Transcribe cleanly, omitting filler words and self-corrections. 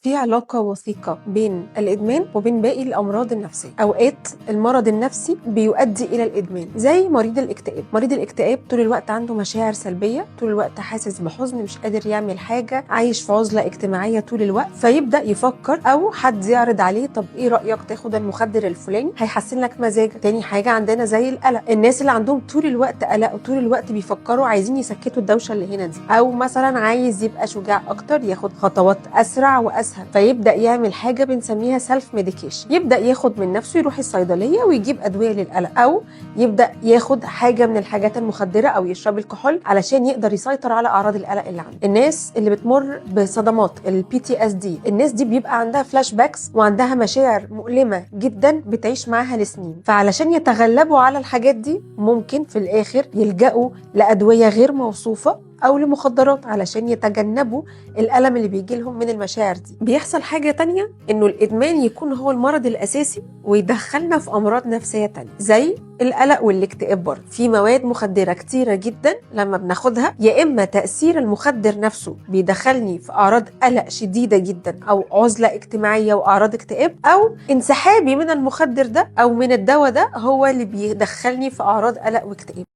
في علاقة وثيقة بين الإدمان وبين باقي الأمراض النفسية. أوقات المرض النفسي بيؤدي إلى الإدمان، زي مريض الاكتئاب. مريض الاكتئاب طول الوقت عنده مشاعر سلبية، طول الوقت حاسس بحزن، مش قادر يعمل حاجة، عايش في عزلة اجتماعية طول الوقت. فيبدأ يفكر أو حد يعرض عليه طب إيه رأيك تاخد المخدر الفلاني هيحسن لك مزاجك. تاني حاجة عندنا زي القلق، الناس اللي عندهم طول الوقت قلق وطول الوقت بيفكروا عايزين يسكتوا الدوشة اللي هنا دي، أو مثلا عايز يبقى شجاع أكتر، ياخد خطوات أسرع وأسهل، فيبدأ يعمل حاجة بنسميها سيلف ميديكيشن. يبدأ ياخد من نفسه، يروح الصيدلية ويجيب أدوية للقلق، أو يبدأ ياخد حاجة من الحاجات المخدرة أو يشرب الكحول علشان يقدر يسيطر على أعراض القلق اللي عنده. الناس اللي بتمر بصدمات PTSD، الناس دي بيبقى عندها فلاش باكس وعندها مشاعر مؤلمة جدا بتعيش معاها لسنين، فعلشان يتغلبوا على الحاجات دي ممكن في الآخر يلجأوا لأدوية غير موصوفة أو لمخدرات علشان يتجنبوا الألم اللي بيجي لهم من المشاعر دي. بيحصل حاجة تانية، إنه الإدمان يكون هو المرض الأساسي ويدخلنا في أمراض نفسية تانية زي القلق والاكتئاب. برضه في مواد مخدرة كتيرة جدا لما بناخدها، يا إما تأثير المخدر نفسه بيدخلني في أعراض قلق شديدة جدا أو عزلة اجتماعية وأعراض اكتئاب، أو انسحابي من المخدر ده أو من الدواء ده هو اللي بيدخلني في أعراض قلق واكتئاب.